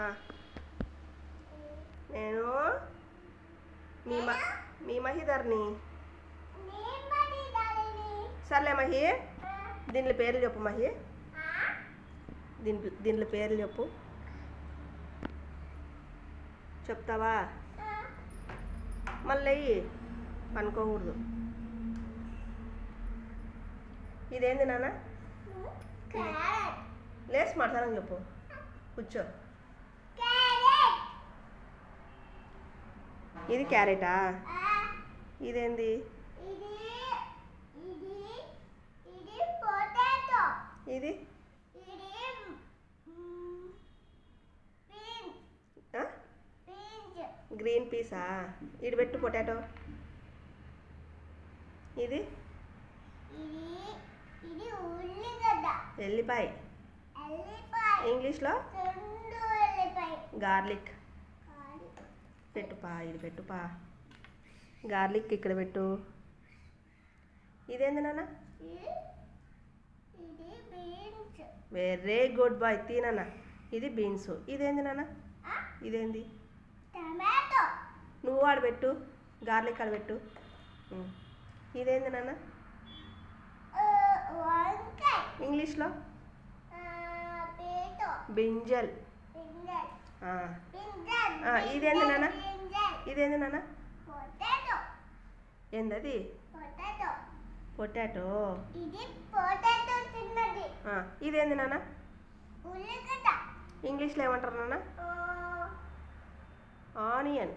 ఆ, నేను మీ మహిధర్ని. సర్లే మహి, దీనిలో పేర్లు చెప్పు మహి. దీనిలో పేర్లు చెప్పు. చెప్తావా? మళ్ళీ అనుకోకూడదు. ఇదేంది నాన్న? లేచి మాట్లాడని చెప్పు. కూర్చో. ఇది క్యారెటా? ఇదేంది? ఇది గ్రీన్ పీసా? ఇది పెట్టు పొటాటో. ఇది ఎల్లిపాయ. ఇంగ్లీష్లో గార్లిక్. పెట్టుపా, ఇది పెట్టుపా. గార్లిక్ ఇక్కడ పెట్టు. ఇదేంది నాన్న? Very good boy. తినన్నా. ఇది బీన్స్. ఇదేంది నాన్న? ఇదేంది? నువ్వు ఆడబెట్టు. గార్లిక్ ఆడబెట్టు. ఇదేంది నాన్న? ఇంగ్లీష్లో బ్రింజల్. ఇదేంది నాన్న? ఇదేంది నాన్న? ఏందది? పొటాటో. ఇదేంది నాన్న? ఇంగ్లీష్లో ఏమంటారు నాన్న? ఆనియన్.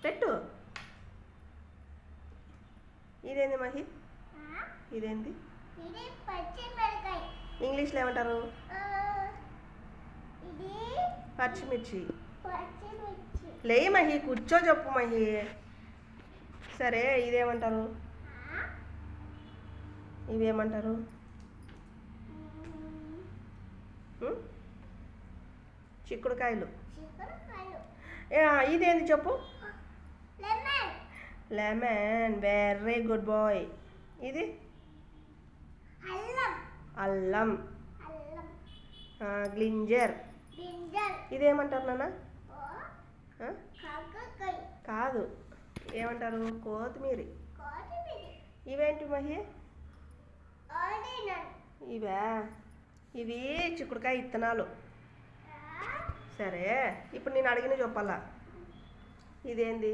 పెట్టు. ఇదేంది మహి? ఇదేంది? ఇంగ్లీష్లో ఏమంటారు? పచ్చిమిర్చి. లే మహి, కూర్చో చెప్పు మహి. సరే, ఇదేమంటారు? ఇవేమంటారు? చిక్కుడుకాయలు. ఇదేంది చెప్పు? లెమన్. Very good boy. ఇది అల్లం. గ్లింజర్. ఇదేమంటారు నాన్న? కాదు, ఏమంటారు? కొత్తిమీర. ఇవేంటి మహి? ఇవా? ఇవి చిక్కుడుకాయ ఇత్తనాలు. సరే, ఇప్పుడు నేను అడిగిన చెప్పాలా. ఇదేంది?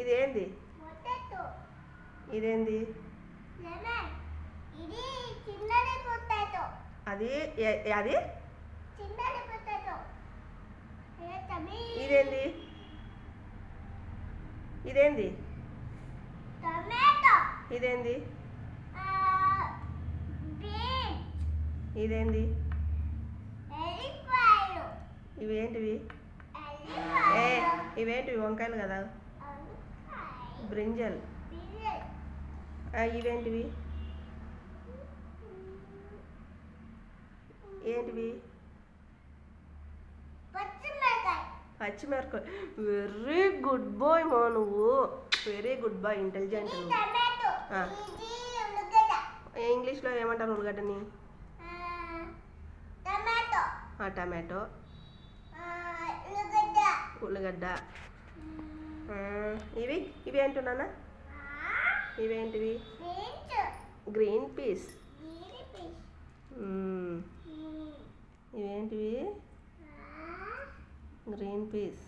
ఇదేంది? ఇదేంది? అది అది ఇదేంది? ఇదేంది? ఇదేంది? ఇదేంది? ఇవేంటివి? ఇవేంటివి? వంకాయలు కదా. బ్రింజల్. ఇవేంటివి? ఏంటివి? పచ్చిమిరపకాయ. వెరీ గుడ్ బాయ్ మా నువ్వు. వెరీ గుడ్ బాయ్, ఇంటెలిజెంట్ నువ్వు. ఇంగ్లీష్లో ఏమంటారు ఉల్లిగడ్డని? టమాటో. ఉల్లిగడ్డ. ఇవి ఏంటున్నానా? ఇవేంటివి? Green peas. ఇవేంటివి? Green piece.